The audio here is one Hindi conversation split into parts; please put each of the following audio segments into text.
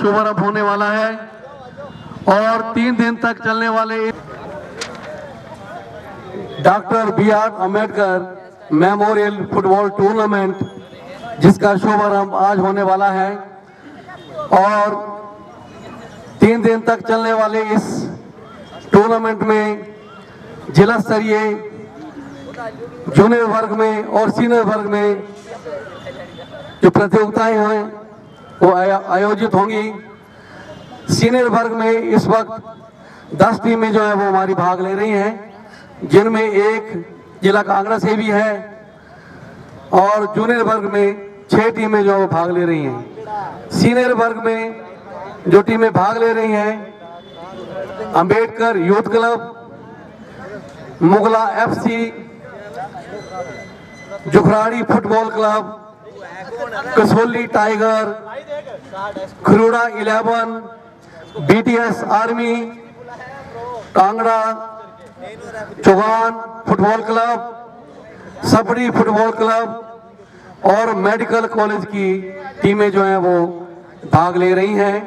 शुभारंभ होने वाला है और 3 दिन तक चलने वाले doctor B R. Ambedkar memorial football tournament जिसका शुभारंभ आज होने वाला है और 3 दिन तक चलने वाले इस टूर्नामेंट में जिला स्तरीय जूनियर वर्ग में और सीनियर वर्ग में जो प्रतियोगिताएं हैं वो आयोजित होंगी। सीनियर वर्ग में इस वक्त 10 टीमें जो है वो हमारी भाग ले रही हैं, जिनमें एक जिला कांगड़ा से भी है और जूनियर वर्ग में 6 टीमें जो भाग ले रही हैं। सीनियर वर्ग में जो टीमें भाग ले रही हैं Ambedkar youth club, Mugla FC, Jukhrari football club, Kasoli tiger, Kharuda 11, BTS army, Kangra Chauhan football club, Sapri football club और मेडिकल कॉलेज की टीमें जो हैं वो भाग ले रही हैं।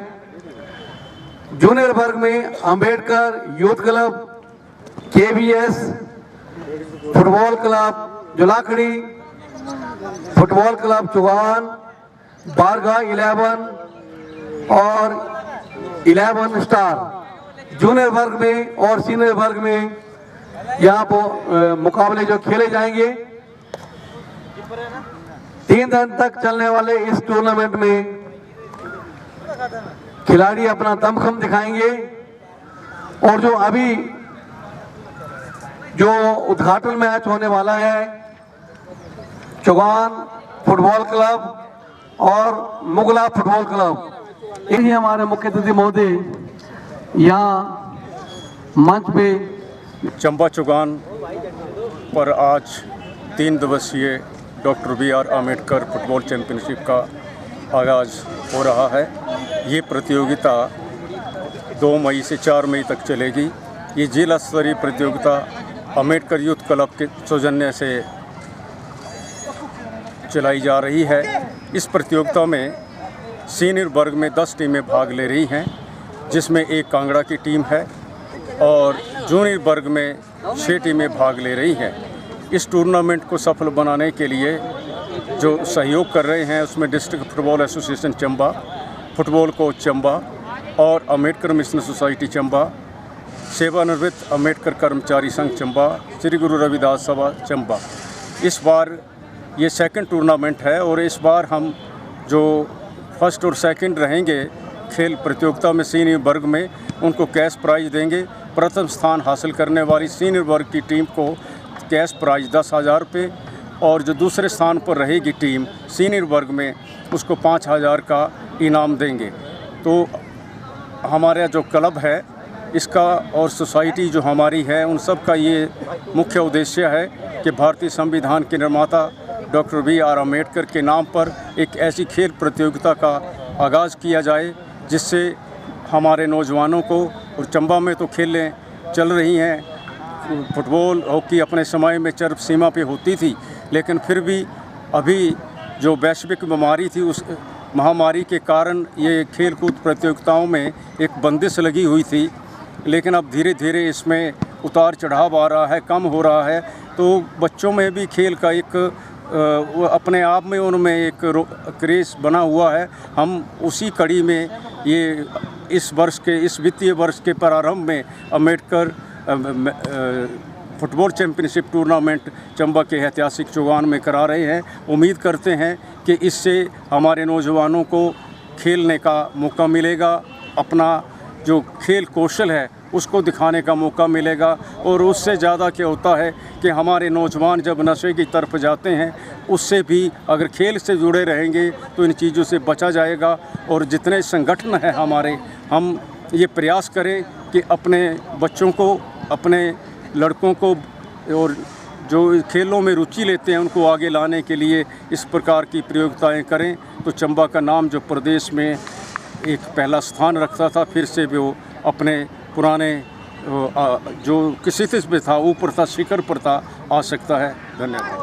जूनियर वर्ग में Ambedkar youth club, KVS football club Julakhari, football club Chauhan, Barga 11 और 11 स्टार। जूनियर वर्ग में और सीनियर वर्ग में यहाँ पर मुकाबले जो खेले जाएंगे। 3 दिन तक चलने वाले इस टूर्नामेंट में खिलाड़ी अपना दमखम दिखाएंगे और जो उद्घाटन मैच होने वाला है चौहान फुटबॉल क्लब और मुगला फुटबॉल क्लब, यही हमारे मुख्य अतिथि महोदय यहाँ मंच पे चंबा चौगान पर आज 3 दिवसीय doctor B R. Ambedkar football championship का आगाज़ हो रहा है। ये प्रतियोगिता 2 मई से 4 मई तक चलेगी। ये जिला स्तरीय प्रतियोगिता अम्बेडकर यूथ क्लब के सौजन्य से चलाई जा रही है। इस प्रतियोगिता में सीनियर वर्ग में 10 टीमें भाग ले रही हैं, जिसमें एक कांगड़ा की टीम है और जूनियर वर्ग में 6 टीमें भाग ले रही हैं। इस टूर्नामेंट को सफल बनाने के लिए जो सहयोग कर रहे हैं उसमें district football association Chamba, football coach Chamba और अम्बेडकर मिशन सोसाइटी चंबा, सेवानिवृत्त अम्बेडकर कर्मचारी संघ चंबा, श्री गुरु रविदास सभा चंबा। इस बार ये 2nd टूर्नामेंट है और इस बार हम जो 1st और 2nd रहेंगे खेल प्रतियोगिता में सीनियर वर्ग में उनको कैश प्राइज देंगे। प्रथम स्थान हासिल करने वाली सीनियर वर्ग की टीम को कैश प्राइज 10,000 रुपये और जो दूसरे स्थान पर रहेगी टीम सीनियर वर्ग में उसको 5,000 का इनाम देंगे। तो हमारा जो क्लब है इसका और सोसाइटी जो हमारी है उन सब का ये मुख्य उद्देश्य है कि भारतीय संविधान के निर्माता डॉक्टर बी.आर. अम्बेडकर के नाम पर एक ऐसी खेल प्रतियोगिता का आगाज़ किया जाए जिससे हमारे नौजवानों को, और चंबा में तो खेलें चल रही हैं, फुटबॉल हॉकी अपने समय में चरम सीमा पे होती थी, लेकिन फिर भी अभी जो वैश्विक बीमारी थी उस महामारी के कारण ये खेल कूद प्रतियोगिताओं में एक बंदिश लगी हुई थी। लेकिन अब धीरे धीरे इसमें उतार चढ़ाव आ रहा है, कम हो रहा है, तो बच्चों में भी खेल का एक अपने आप में उनमें एक क्रेज़ बना हुआ है। हम उसी कड़ी में ये इस वित्तीय वर्ष के प्रारंभ में Ambedkar football championship tournament Chamba के ऐतिहासिक चौगान में करा रहे हैं। उम्मीद करते हैं कि इससे हमारे नौजवानों को खेलने का मौका मिलेगा, अपना जो खेल कौशल है उसको दिखाने का मौका मिलेगा और उससे ज़्यादा क्या होता है कि हमारे नौजवान जब नशे की तरफ जाते हैं उससे भी अगर खेल से जुड़े रहेंगे तो इन चीज़ों से बचा जाएगा। और जितने संगठन हैं हमारे, हम ये प्रयास करें कि अपने बच्चों को, अपने लड़कों को और जो खेलों में रुचि लेते हैं उनको आगे लाने के लिए इस प्रकार की प्रतियोगिताएं करें। तो चंबा का नाम जो प्रदेश में एक पहला स्थान रखता था, फिर से वो अपने पुराने जो किसी पे था ऊपर था, शिखर पर था, आ सकता है। धन्यवाद।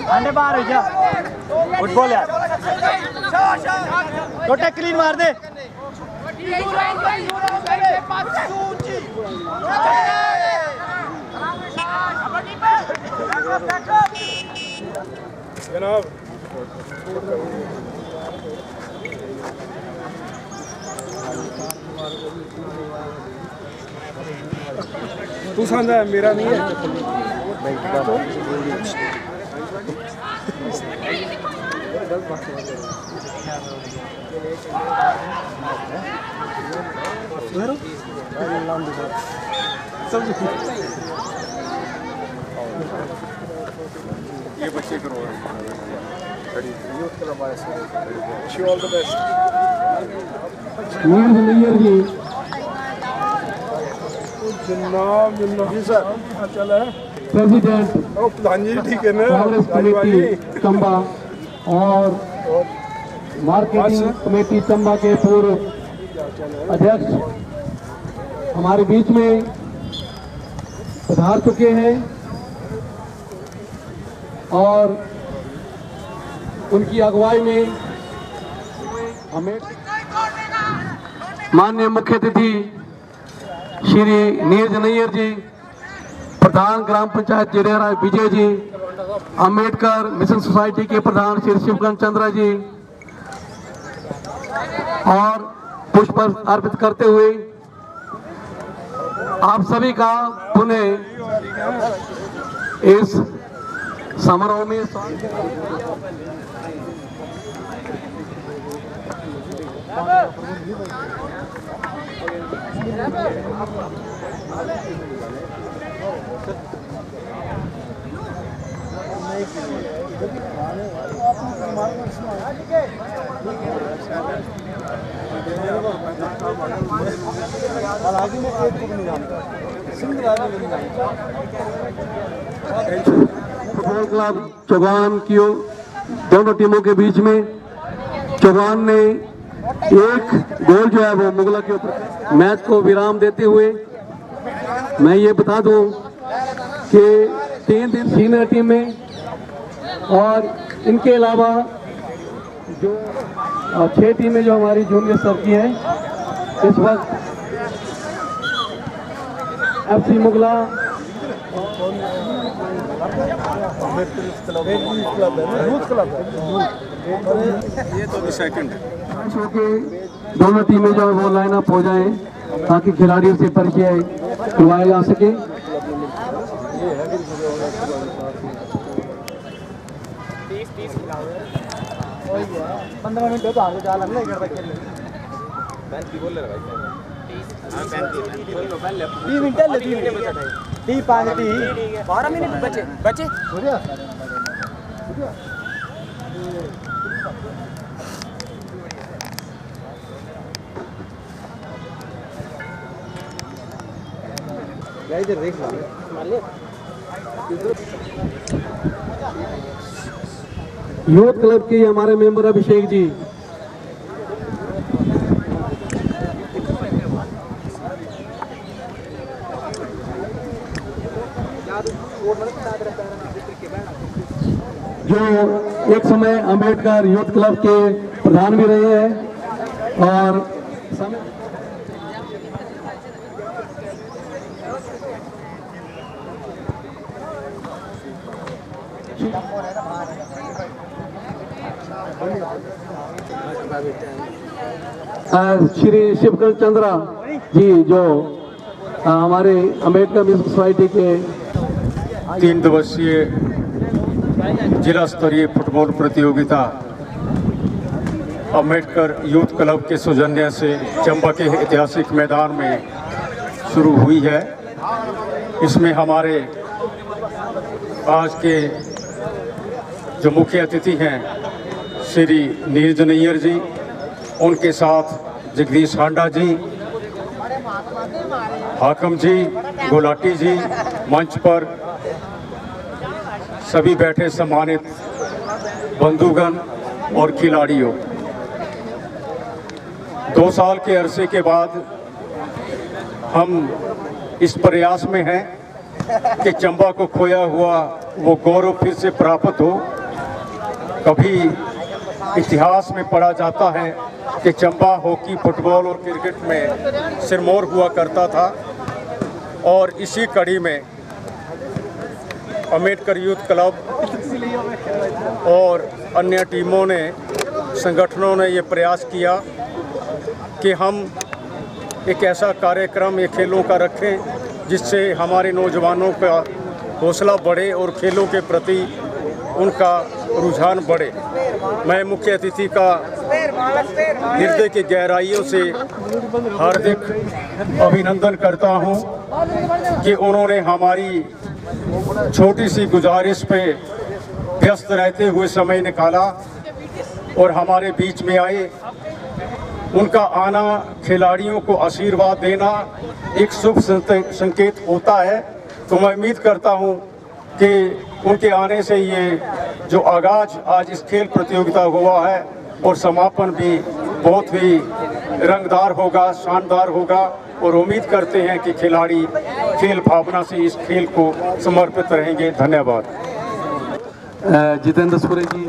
अंडे बाहर हो जा फुटबॉल यार तो टैकलिन मार दे जनाब तू सांझा है मेरा नहीं है ये बच्चे करो all the best Neeraj Nayyar ji, जनाब जी सर चल है प्रेसिडेंट ओ प्रधान जी ठीक है ना कांग्रेस कमेटी चंबा और मार्केटिंग कमेटी चंबा के पूर्व अध्यक्ष हमारे बीच में पधार चुके हैं और उनकी अगुवाई में हमें माननीय मुख्य अतिथि श्री नीरज नैयर जी, प्रधान ग्राम पंचायत जिरेरा विजय जी, अंबेडकर मिशन सोसाइटी के प्रधान श्री शिवकांत चंद्रा जी और पुष्प अर्पित करते हुए आप सभी का पुनः इस समारोह में फुटबॉल क्लब चौगान की दोनों टीमों के बीच में चौगान ने एक गोल जो है वो मुगला के ऊपर मैच को विराम देते हुए मैं ये बता दूं कि 3 दिन सीनियर टीमें और इनके अलावा जो 6 टीमें जो हमारी जूनियर स्तर की हैं इस वक्त FC मुगला ये तो सेकंड है। दोनों टीमें जो है वो लाइन अप हो जाएं ताकि खिलाड़ियों से परिचय करवाया जा सके। यूथ क्लब के हमारे मेंबर अभिषेक जी जो एक समय अंबेडकर यूथ क्लब के प्रधान भी रहे हैं और श्री शिवकरण चंद्रा जी जो हमारे अंबेडकर मिशन सोसाइटी के 3 दिवसीय जिला स्तरीय फुटबॉल प्रतियोगिता अंबेडकर यूथ क्लब के सौजन्य से चंबा के ऐतिहासिक मैदान में शुरू हुई है। इसमें हमारे आज के जो मुख्य अतिथि हैं श्री नीरज नैयर जी, उनके साथ जगदीश हांडा जी, हाकम जी, गुलाटी जी, मंच पर सभी बैठे सम्मानित बंधुगण और खिलाड़ियों। 2 साल के अरसे के बाद हम इस प्रयास में हैं कि चंबा को खोया हुआ वो गौरव फिर से प्राप्त हो। कभी इतिहास में पढ़ा जाता है कि चंबा हॉकी, फुटबॉल और क्रिकेट में सिरमौर हुआ करता था, और इसी कड़ी में अंबेडकर यूथ क्लब और अन्य टीमों ने, संगठनों ने ये प्रयास किया कि हम एक ऐसा कार्यक्रम ये खेलों का रखें जिससे हमारे नौजवानों का हौसला बढ़े और खेलों के प्रति उनका रुझान बढ़े। मैं मुख्य अतिथि का हृदय की गहराइयों से हार्दिक अभिनंदन करता हूं कि उन्होंने हमारी छोटी सी गुजारिश पे व्यस्त रहते हुए समय निकाला और हमारे बीच में आए। उनका आना खिलाड़ियों को आशीर्वाद देना एक शुभ संकेत होता है, तो मैं उम्मीद करता हूं कि उनके आने से ये जो आगाज आज इस खेल प्रतियोगिता हुआ है और समापन भी बहुत ही रंगदार होगा, शानदार होगा, और उम्मीद करते हैं कि खिलाड़ी खेल भावना से इस खेल को समर्पित रहेंगे। धन्यवाद। जितेंद्र सूर्य जी,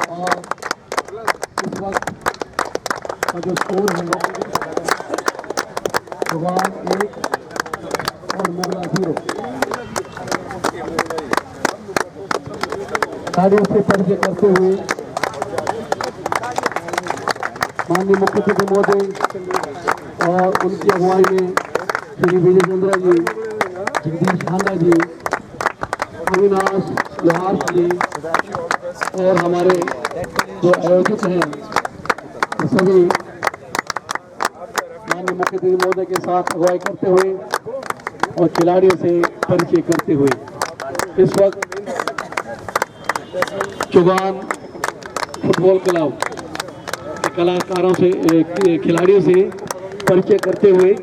और इस वक्त का जो स्कोर है 1 और मुगला 0। कार्यों से परिचय करते हुए माननीय मुख्य अतिथि महोदय और उनकी अगुवाई में श्री विजय चंद्रा जी, जगदीश हांडा जी, अविनाश लोहार जी और हमारे जो आयोजक हैं सभी माननीय मुख्य अतिथि महोदय के साथ अगुवाई करते हुए और खिलाड़ियों से परिचय करते हुए इस वक्त चौगान फुटबॉल क्लब के कलाकारों से, खिलाड़ियों से परिचय करते हुए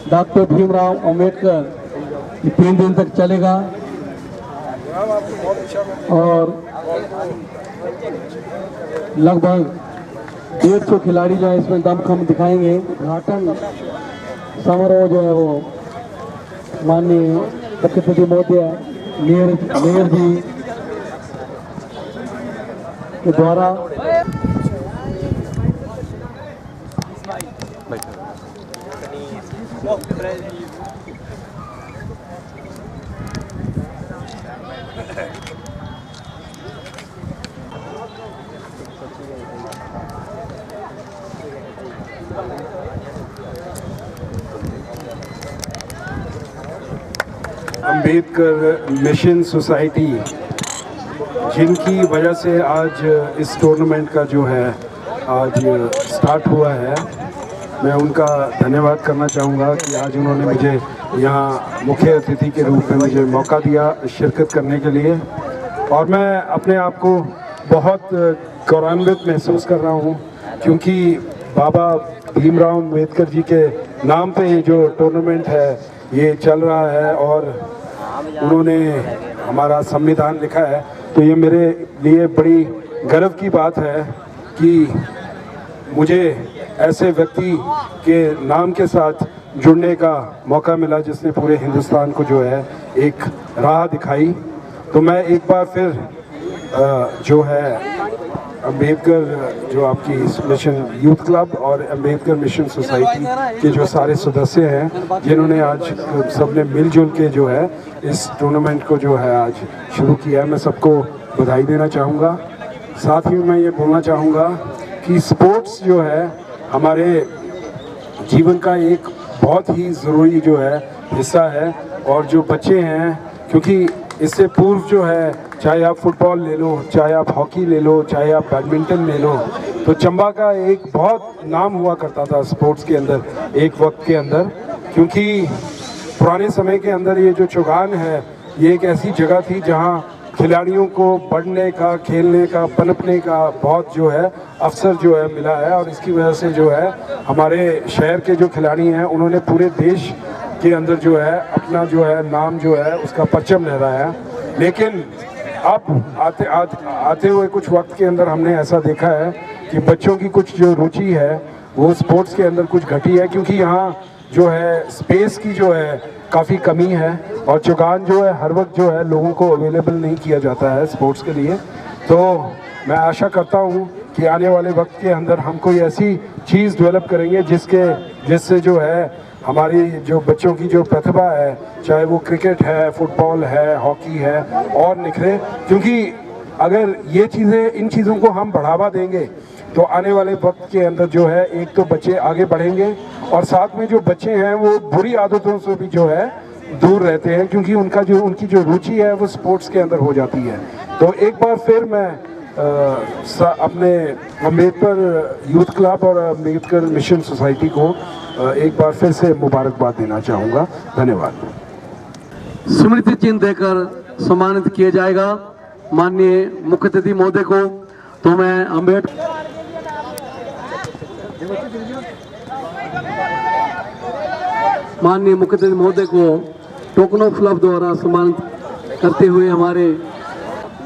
डॉक्टर भीमराव अंबेडकर ये 3 दिन तक चलेगा और लगभग 150 खिलाड़ी जो है इसमें दमखम दिखाएंगे। उद्घाटन समारोह जो है वो माननीय मुख्य अतिथि महोदय मेयर जी के द्वारा अंबेडकर मिशन सोसाइटी, जिनकी वजह से आज इस टूर्नामेंट का जो है आज स्टार्ट हुआ है, मैं उनका धन्यवाद करना चाहूँगा कि आज उन्होंने मुझे यहाँ मुख्य अतिथि के रूप में मुझे मौका दिया शिरकत करने के लिए। और मैं अपने आप को बहुत गौरवान्वित महसूस कर रहा हूँ, क्योंकि बाबा भीमराव अम्बेडकर जी के नाम पे ये जो टूर्नामेंट है ये चल रहा है और उन्होंने हमारा संविधान लिखा है। तो ये मेरे लिए बड़ी गर्व की बात है कि मुझे ऐसे व्यक्ति के नाम के साथ जुड़ने का मौका मिला जिसने पूरे हिंदुस्तान को जो है एक राह दिखाई। तो मैं एक बार फिर जो है अम्बेडकर जो आपकी मिशन यूथ क्लब और अम्बेडकर मिशन सोसाइटी के जो सारे सदस्य हैं, जिन्होंने आज सबने मिलजुल के जो है इस टूर्नामेंट को जो है आज शुरू किया है, मैं सबको बधाई देना चाहूँगा। साथ ही मैं ये बोलना चाहूँगा कि स्पोर्ट्स जो है हमारे जीवन का एक बहुत ही ज़रूरी जो है हिस्सा है। और जो बच्चे हैं, क्योंकि इससे पूर्व जो है चाहे आप फुटबॉल ले लो, चाहे आप हॉकी ले लो, चाहे आप बैडमिंटन ले लो, तो चंबा का एक बहुत नाम हुआ करता था स्पोर्ट्स के अंदर एक वक्त के अंदर। क्योंकि पुराने समय के अंदर ये जो चौगान है ये एक ऐसी जगह थी जहाँ खिलाड़ियों को बढ़ने का, खेलने का, पनपने का बहुत जो है अवसर जो है मिला है। और इसकी वजह से जो है हमारे शहर के जो खिलाड़ी हैं उन्होंने पूरे देश के अंदर जो है अपना जो है नाम जो है उसका परचम लहराया। लेकिन अब आते हुए कुछ वक्त के अंदर हमने ऐसा देखा है कि बच्चों की कुछ जो रुचि है वो स्पोर्ट्स के अंदर कुछ घटी है, क्योंकि यहाँ जो है स्पेस की जो है काफ़ी कमी है और चौगान जो है हर वक्त जो है लोगों को अवेलेबल नहीं किया जाता है स्पोर्ट्स के लिए। तो मैं आशा करता हूँ कि आने वाले वक्त के अंदर हम कोई ऐसी चीज़ डेवलप करेंगे जिससे जो है हमारी जो बच्चों की जो प्रतिभा है, चाहे वो क्रिकेट है, फुटबॉल है, हॉकी है, और निखरे। क्योंकि अगर ये चीज़ें, इन चीज़ों को हम बढ़ावा देंगे तो आने वाले वक्त के अंदर जो है एक तो बच्चे आगे बढ़ेंगे और साथ में जो बच्चे हैं वो बुरी आदतों से भी जो है दूर रहते हैं, क्योंकि उनकी जो रुचि है वो स्पोर्ट्स के अंदर हो जाती है। तो एक बार फिर मैं अपने अम्बेडकर यूथ क्लब और अम्बेडकर मिशन सोसाइटी को एक बार फिर से मुबारकबाद देना चाहूँगा। धन्यवाद। स्मृति चिन्ह देकर सम्मानित किया जाएगा माननीय मुख्य अतिथि महोदय को। तो मैं अम्बेडकर माननीय मुख्य अतिथि महोदय को टोकन ऑफ लव द्वारा सम्मानित करते हुए हमारे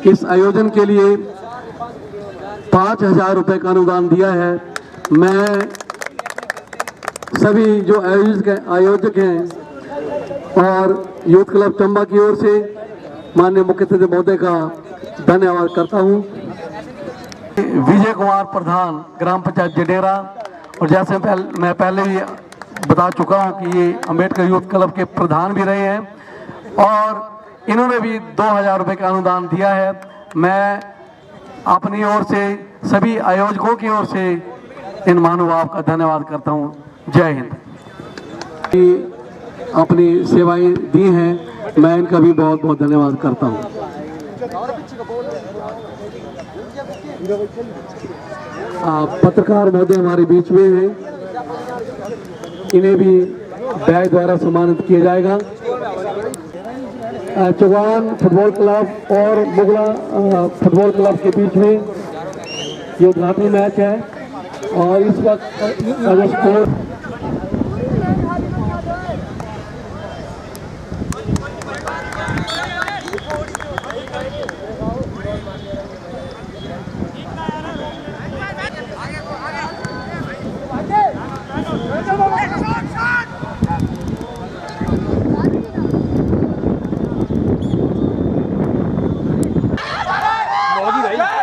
इस आयोजन के लिए 5,000 रुपये का अनुदान दिया है। मैं सभी जो आयोजक हैं और यूथ क्लब चंबा की ओर से माननीय मुख्य अतिथि महोदय का धन्यवाद करता हूं। विजय कुमार प्रधान, ग्राम पंचायत जडेरा। और जैसे मैं पहले भी बता चुका हूं कि ये अम्बेडकर यूथ क्लब के प्रधान भी रहे हैं और इन्होंने भी 2,000 रुपये का अनुदान दिया है। मैं अपनी ओर से, सभी आयोजकों की ओर से इन महानुभाव का धन्यवाद करता हूं। जय हिंद। अपनी सेवाएं दी हैं, मैं इनका भी बहुत बहुत धन्यवाद करता हूं। पत्रकार महोदय हमारे बीच में हैं, इन्हें भी बैग द्वारा सम्मानित किया जाएगा। चौगान फुटबॉल क्लब और मुगला फुटबॉल क्लब के बीच में ये उद्घाटनी मैच है और इस वक्त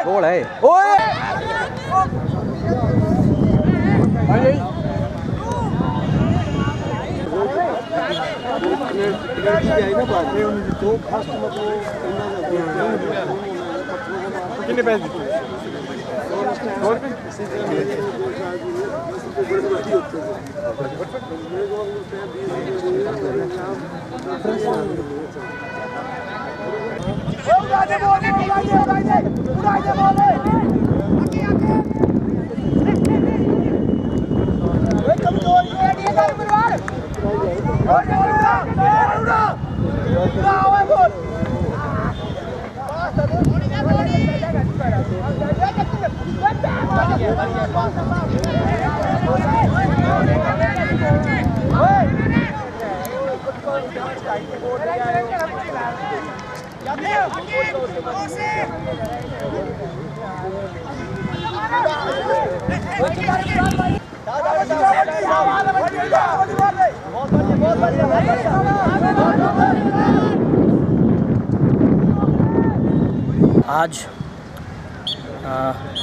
गोल है। ओए कितने पैसे आज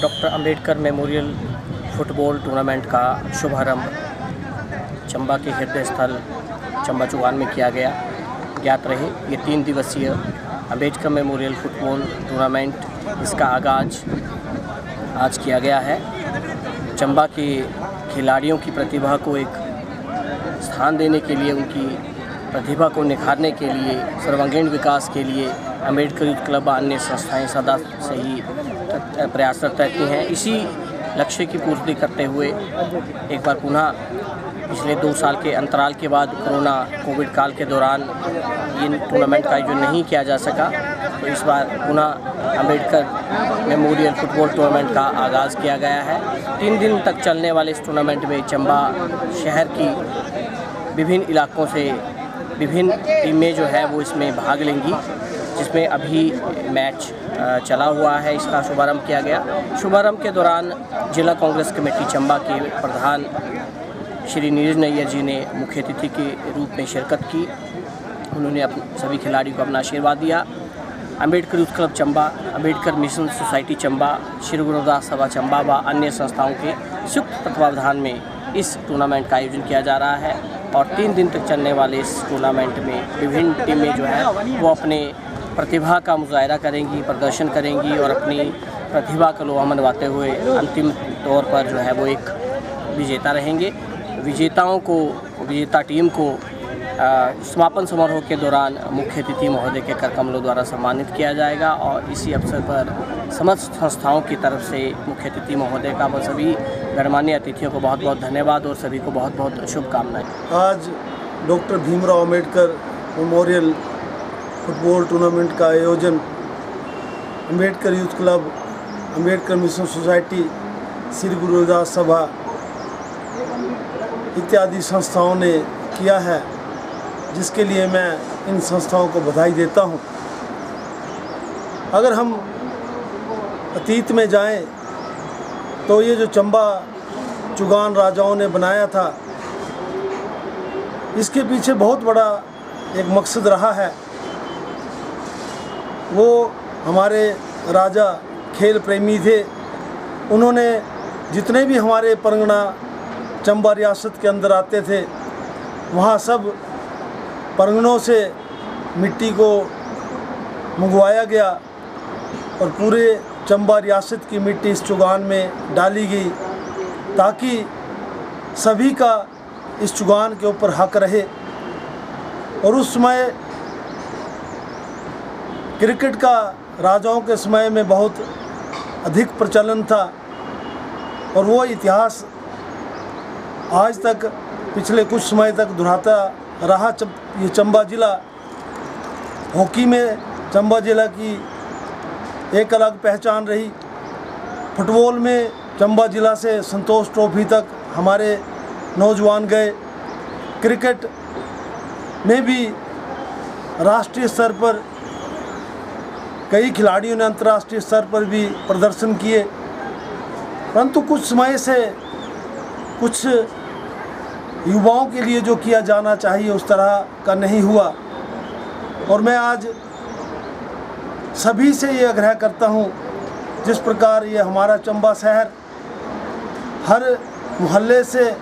doctor Ambedkar memorial football tournament का शुभारंभ चंबा के हृदय स्थल चंबा चौगान में किया गया। ज्ञात रहे ये 3 दिवसीय अंबेडकर मेमोरियल फुटबॉल टूर्नामेंट, इसका आगाज़ आज किया गया है। चंबा के खिलाड़ियों की प्रतिभा को एक स्थान देने के लिए, उनकी प्रतिभा को निखारने के लिए, सर्वांगीण विकास के लिए अंबेडकर यूथ क्लब अन्य संस्थाएं सदा से ही प्रयासरत रहती हैं। इसी लक्ष्य की पूर्ति करते हुए एक बार पुनः पिछले 2 साल के अंतराल के बाद कोरोना कोविड काल के दौरान इन टूर्नामेंट का आयोजन नहीं किया जा सका, तो इस बार पुनः अंबेडकर मेमोरियल फुटबॉल टूर्नामेंट का आगाज़ किया गया है। 3 दिन तक चलने वाले इस टूर्नामेंट में चंबा शहर की विभिन्न इलाकों से विभिन्न टीमें जो है वो इसमें भाग लेंगी, जिसमें अभी मैच चला हुआ है। इसका शुभारंभ किया गया। शुभारंभ के दौरान जिला कांग्रेस कमेटी चंबा के प्रधान श्री नीरज नैयर जी ने मुख्य अतिथि के रूप में शिरकत की। उन्होंने सभी खिलाड़ियों को अपना आशीर्वाद दिया। Ambedkar youth club Chamba, Ambedkar mission society Chamba, Shri Gurudas सभा चंबा व अन्य संस्थाओं के संयुक्त तत्वावधान में इस टूर्नामेंट का आयोजन किया जा रहा है और 3 दिन तक चलने वाले इस टूर्नामेंट में विभिन्न टीमें जो है वो अपने प्रतिभा का मुजाहरा करेंगी, प्रदर्शन करेंगी और अपनी प्रतिभा का लोहा मनवाते हुए अंतिम तौर पर जो है वो एक विजेता रहेंगे। विजेता टीम को समापन समारोह के दौरान मुख्य अतिथि महोदय के कर कमलों द्वारा सम्मानित किया जाएगा और इसी अवसर पर समस्त संस्थाओं की तरफ से मुख्य अतिथि महोदय का व सभी गणमान्य अतिथियों को बहुत बहुत धन्यवाद और सभी को बहुत बहुत शुभकामनाएं। आज doctor Bhimrao Ambedkar memorial football tournament का आयोजन Ambedkar youth club, Ambedkar mission society, Shri Gurudas सभा इत्यादि संस्थाओं ने किया है, जिसके लिए मैं इन संस्थाओं को बधाई देता हूं। अगर हम अतीत में जाएं तो ये जो चंबा चौगान राजाओं ने बनाया था, इसके पीछे बहुत बड़ा एक मकसद रहा है। वो हमारे राजा खेल प्रेमी थे। उन्होंने जितने भी हमारे परगना चंबा रियासत के अंदर आते थे, वहाँ सब परगनों से मिट्टी को मंगवाया गया और पूरे चंबा रियासत की मिट्टी इस चौगान में डाली गई, ताकि सभी का इस चौगान के ऊपर हक रहे। और उस समय क्रिकेट का राजाओं के समय में बहुत अधिक प्रचलन था और वो इतिहास आज तक पिछले कुछ समय तक दोहराता रहा। ये चंबा ज़िला हॉकी में चंबा ज़िला की एक अलग पहचान रही। फुटबॉल में चंबा ज़िला से संतोष ट्रॉफी तक हमारे नौजवान गए। क्रिकेट में भी राष्ट्रीय स्तर पर कई खिलाड़ियों ने अंतर्राष्ट्रीय स्तर पर भी प्रदर्शन किए, परंतु कुछ समय से कुछ युवाओं के लिए जो किया जाना चाहिए उस तरह का नहीं हुआ। और मैं आज सभी से ये आग्रह करता हूँ, जिस प्रकार ये हमारा चंबा शहर हर मोहल्ले से,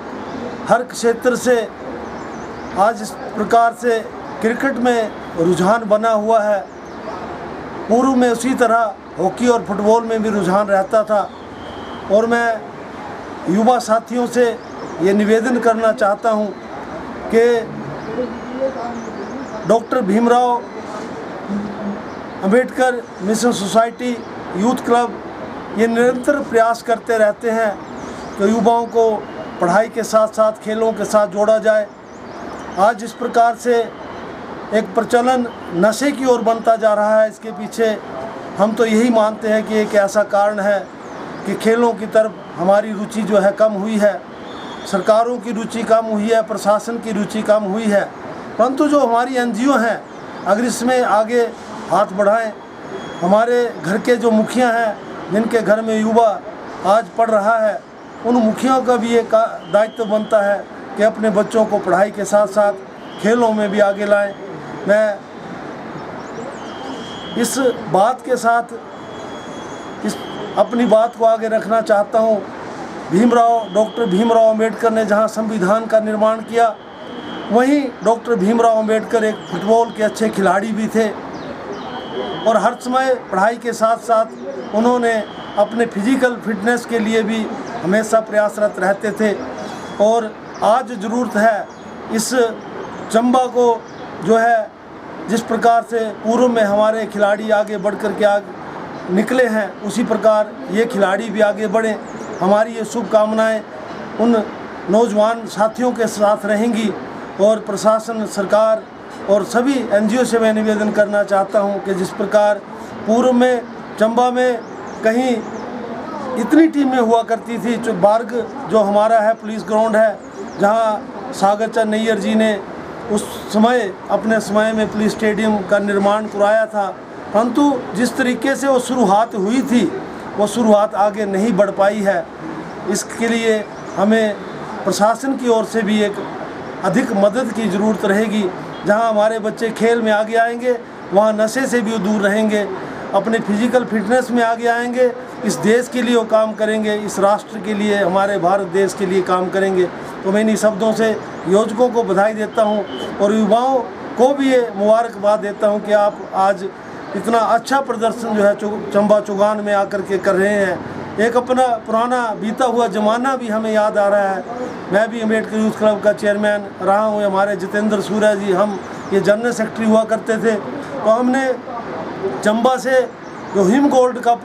हर क्षेत्र से आज इस प्रकार से क्रिकेट में रुझान बना हुआ है, पूर्व में उसी तरह हॉकी और फुटबॉल में भी रुझान रहता था। और मैं युवा साथियों से ये निवेदन करना चाहता हूँ कि doctor Bhimrao Ambedkar mission society youth club ये निरंतर प्रयास करते रहते हैं कि युवाओं को पढ़ाई के साथ साथ खेलों के साथ जोड़ा जाए। आज इस प्रकार से एक प्रचलन नशे की ओर बनता जा रहा है, इसके पीछे हम तो यही मानते हैं कि एक ऐसा कारण है कि खेलों की तरफ हमारी रुचि जो है कम हुई है, सरकारों की रुचि कम हुई है, प्रशासन की रुचि कम हुई है। परंतु जो हमारी NGO हैं अगर इसमें आगे हाथ बढ़ाएं, हमारे घर के जो मुखिया हैं जिनके घर में युवा आज पढ़ रहा है, उन मुखियों का भी एक दायित्व बनता है कि अपने बच्चों को पढ़ाई के साथ साथ खेलों में भी आगे लाएं। मैं इस बात के साथ इस अपनी बात को आगे रखना चाहता हूँ। डॉक्टर भीमराव अंबेडकर ने जहाँ संविधान का निर्माण किया, वहीं डॉक्टर भीमराव अंबेडकर एक फुटबॉल के अच्छे खिलाड़ी भी थे और हर समय पढ़ाई के साथ साथ उन्होंने अपने फिजिकल फिटनेस के लिए भी हमेशा प्रयासरत रहते थे। और आज ज़रूरत है इस चंबा को जो है जिस प्रकार से पूर्व में हमारे खिलाड़ी आगे बढ़ कर के आगे निकले हैं, उसी प्रकार ये खिलाड़ी भी आगे बढ़ें। हमारी ये शुभकामनाएं उन नौजवान साथियों के साथ रहेंगी और प्रशासन, सरकार और सभी NGO से मैं निवेदन करना चाहता हूं कि जिस प्रकार पूर्व में चंबा में कहीं इतनी टीमें हुआ करती थी, जो बार्ग जो हमारा है पुलिस ग्राउंड है, जहां सागर चंद नैयर जी ने उस समय अपने समय में पुलिस स्टेडियम का निर्माण कराया था, परंतु जिस तरीके से वो शुरुआत हुई थी वो शुरुआत आगे नहीं बढ़ पाई है। इसके लिए हमें प्रशासन की ओर से भी एक अधिक मदद की ज़रूरत रहेगी। जहां हमारे बच्चे खेल में आगे आएंगे वहां नशे से भी दूर रहेंगे, अपने फिजिकल फिटनेस में आगे आएंगे, इस देश के लिए वो काम करेंगे, इस राष्ट्र के लिए, हमारे भारत देश के लिए काम करेंगे। तो मैं इन्हीं शब्दों से योजकों को बधाई देता हूं और युवाओं को भी ये मुबारकबाद देता हूं कि आप आज इतना अच्छा प्रदर्शन जो है चंबा चौगान में आकर के कर रहे हैं। एक अपना पुराना बीता हुआ ज़माना भी हमें याद आ रहा है। मैं भी अम्बेडकर यूथ क्लब का चेयरमैन रहा हूँ। हमारे जितेंद्र सूर्या जी, हम ये जनरल सेक्रेटरी हुआ करते थे, तो हमने चंबा से जो him gold cup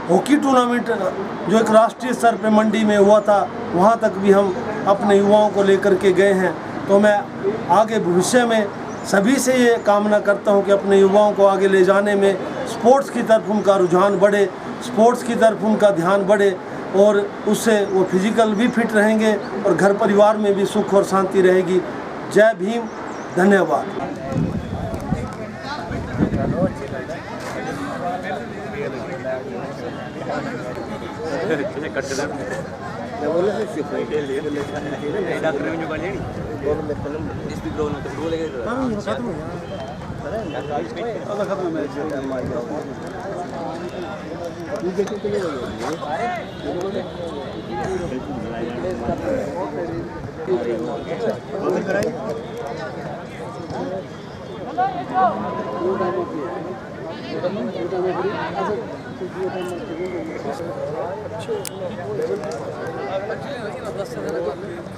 hockey tournament जो एक राष्ट्रीय स्तर पे मंडी में हुआ था, वहाँ तक भी हम अपने युवाओं को लेकर के गए हैं। तो मैं आगे भविष्य में सभी से ये कामना करता हूँ कि अपने युवाओं को आगे ले जाने में स्पोर्ट्स की तरफ उनका रुझान बढ़े, स्पोर्ट्स की तरफ उनका ध्यान बढ़े और उससे वो फिजिकल भी फिट रहेंगे और घर परिवार में भी सुख और शांति रहेगी। जय भीम, धन्यवाद।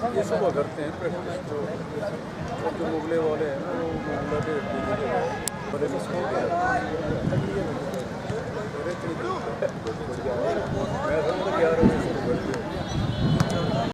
ये सुबह करते हैं जो मुगले वाले हैं ना, वो बड़े